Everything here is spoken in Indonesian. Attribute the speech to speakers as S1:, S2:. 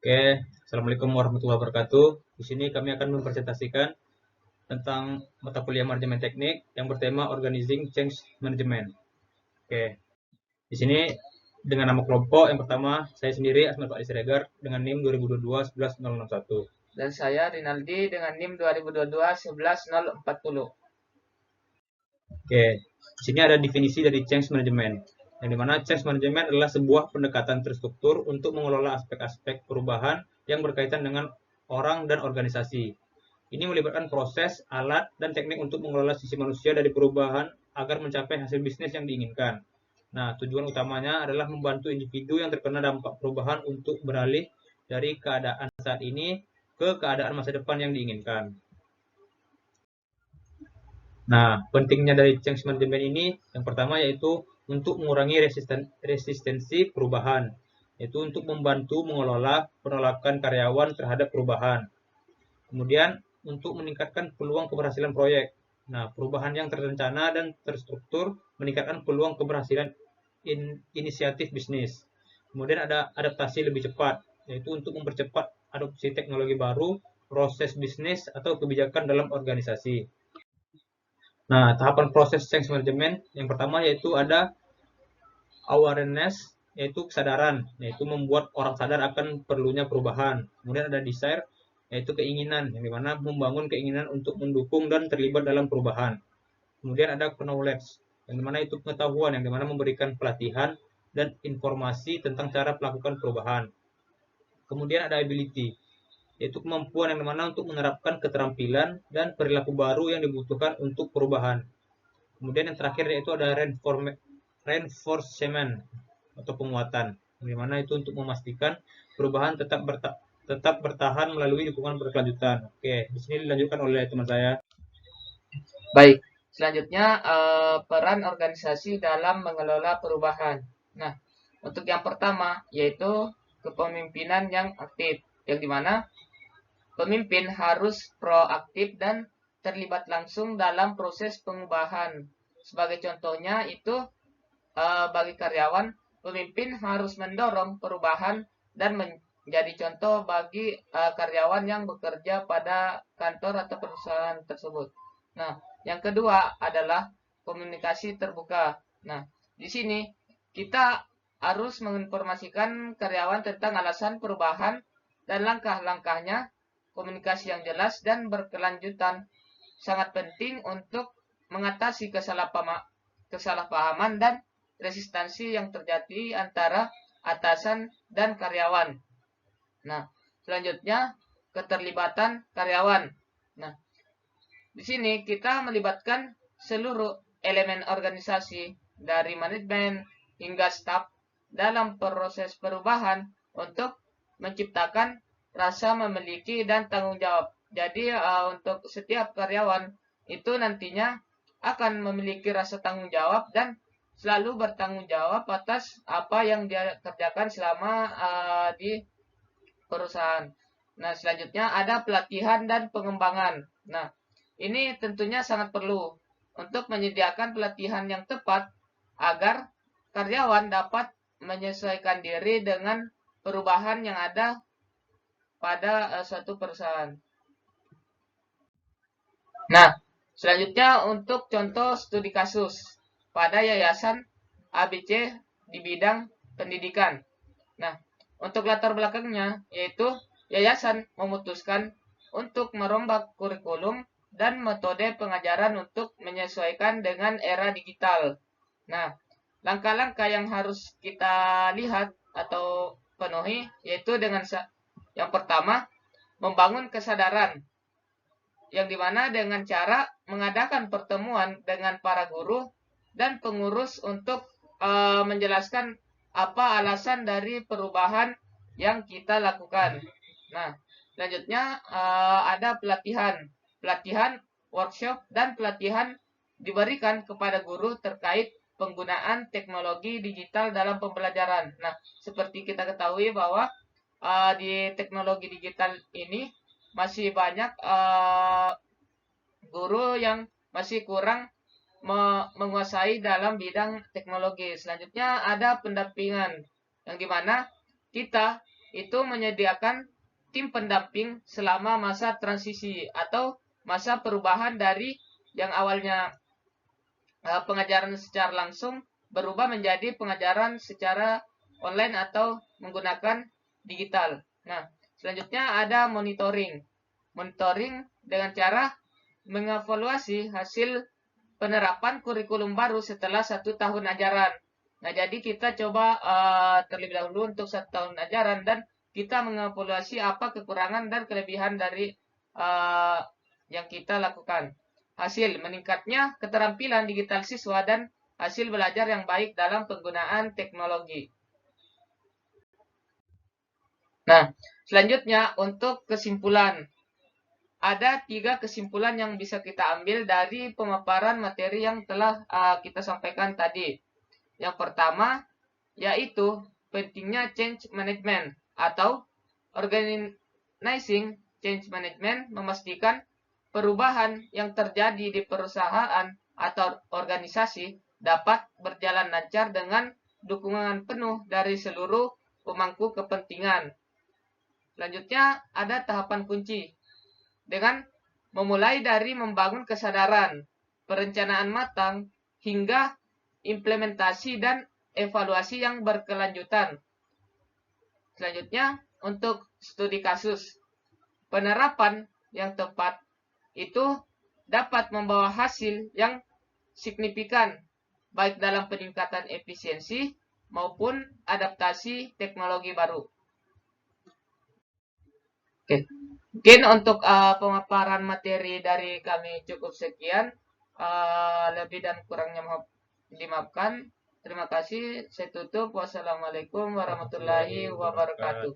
S1: Oke, Assalamualaikum warahmatullahi wabarakatuh. Di sini kami akan mempresentasikan tentang mata kuliah manajemen teknik yang bertema Organizing Change Management. Oke, di sini dengan nama kelompok yang pertama saya sendiri Asmat Pak Siregar dengan NIM 2022 11061.
S2: Dan saya Rinaldi dengan NIM 2022 11040.
S1: Oke, di sini ada definisi dari change management. Yang dimana change management adalah sebuah pendekatan terstruktur untuk mengelola aspek-aspek perubahan yang berkaitan dengan orang dan organisasi. Ini melibatkan proses, alat, dan teknik untuk mengelola sisi manusia dari perubahan agar mencapai hasil bisnis yang diinginkan. Nah, tujuan utamanya adalah membantu individu yang terkena dampak perubahan untuk beralih dari keadaan saat ini ke keadaan masa depan yang diinginkan. Nah, pentingnya dari change management ini yang pertama yaitu untuk mengurangi resistensi perubahan, yaitu untuk membantu mengelola penolakan karyawan terhadap perubahan. Kemudian untuk meningkatkan peluang keberhasilan proyek. Nah, perubahan yang terencana dan terstruktur meningkatkan peluang keberhasilan inisiatif bisnis. Kemudian ada adaptasi lebih cepat, yaitu untuk mempercepat adopsi teknologi baru, proses bisnis atau kebijakan dalam organisasi. Nah, tahapan proses change management yang pertama yaitu ada awareness, yaitu kesadaran, yaitu membuat orang sadar akan perlunya perubahan. Kemudian ada desire, yaitu keinginan, yang dimana membangun keinginan untuk mendukung dan terlibat dalam perubahan. Kemudian ada knowledge, yang dimana itu pengetahuan, yang dimana memberikan pelatihan dan informasi tentang cara melakukan perubahan. Kemudian ada ability, yaitu kemampuan yang dimana untuk menerapkan keterampilan dan perilaku baru yang dibutuhkan untuk perubahan. Kemudian yang terakhir yaitu ada reinforcement atau penguatan, di mana itu untuk memastikan perubahan tetap bertahan melalui dukungan berkelanjutan. Oke, di sini dilanjutkan oleh teman saya.
S2: Baik, selanjutnya peran organisasi dalam mengelola perubahan. Nah, untuk yang pertama yaitu kepemimpinan yang aktif, yang dimana pemimpin harus proaktif dan terlibat langsung dalam proses pengubahan. Sebagai contohnya itu bagi karyawan, pemimpin harus mendorong perubahan dan menjadi contoh bagi karyawan yang bekerja pada kantor atau perusahaan tersebut. Nah, yang kedua adalah komunikasi terbuka. Nah, di sini kita harus menginformasikan karyawan tentang alasan perubahan dan langkah-langkahnya. Komunikasi yang jelas dan berkelanjutan sangat penting untuk mengatasi kesalahpahaman dan resistensi yang terjadi antara atasan dan karyawan. Nah, selanjutnya keterlibatan karyawan. Nah, di sini kita melibatkan seluruh elemen organisasi dari manajemen hingga staf dalam proses perubahan untuk menciptakan rasa memiliki dan tanggung jawab. Jadi untuk setiap karyawan itu nantinya akan memiliki rasa tanggung jawab dan selalu bertanggung jawab atas apa yang dia kerjakan selama di perusahaan. Nah, selanjutnya ada pelatihan dan pengembangan. Nah, ini tentunya sangat perlu untuk menyediakan pelatihan yang tepat agar karyawan dapat menyesuaikan diri dengan perubahan yang ada pada suatu perusahaan. Nah, selanjutnya untuk contoh studi kasus pada Yayasan ABC di bidang pendidikan. Nah, untuk latar belakangnya yaitu yayasan memutuskan untuk merombak kurikulum dan metode pengajaran untuk menyesuaikan dengan era digital. Nah, langkah-langkah yang harus kita lihat atau penuhi yaitu dengan yang pertama membangun kesadaran, yang dimana dengan cara mengadakan pertemuan dengan para guru dan pengurus untuk menjelaskan apa alasan dari perubahan yang kita lakukan. Nah, selanjutnya ada pelatihan, workshop, dan pelatihan diberikan kepada guru terkait penggunaan teknologi digital dalam pembelajaran. Nah, seperti kita ketahui bahwa di teknologi digital ini masih banyak guru yang masih kurang menguasai dalam bidang teknologi. Selanjutnya ada pendampingan, yang dimana kita itu menyediakan tim pendamping selama masa transisi atau masa perubahan dari yang awalnya pengajaran secara langsung berubah menjadi pengajaran secara online atau menggunakan digital. Nah, selanjutnya ada monitoring. Monitoring dengan cara mengevaluasi hasil penerapan kurikulum baru setelah 1 tahun ajaran. Nah, jadi kita coba terlebih dahulu untuk 1 tahun ajaran dan kita mengevaluasi apa kekurangan dan kelebihan dari yang kita lakukan. Hasil meningkatnya keterampilan digital siswa dan hasil belajar yang baik dalam penggunaan teknologi. Nah, selanjutnya untuk kesimpulan. Ada 3 kesimpulan yang bisa kita ambil dari pemaparan materi yang telah kita sampaikan tadi. Yang pertama, yaitu pentingnya change management atau organizing change management memastikan perubahan yang terjadi di perusahaan atau organisasi dapat berjalan lancar dengan dukungan penuh dari seluruh pemangku kepentingan. Selanjutnya, ada tahapan kunci. Dengan memulai dari membangun kesadaran, perencanaan matang, hingga implementasi dan evaluasi yang berkelanjutan. Selanjutnya, untuk studi kasus. Penerapan yang tepat itu dapat membawa hasil yang signifikan, baik dalam peningkatan efisiensi maupun adaptasi teknologi baru. Oke, mungkin untuk pemaparan materi dari kami cukup sekian. Lebih dan kurangnya dimaafkan. Terima kasih. Saya tutup. Wassalamualaikum warahmatullahi wabarakatuh.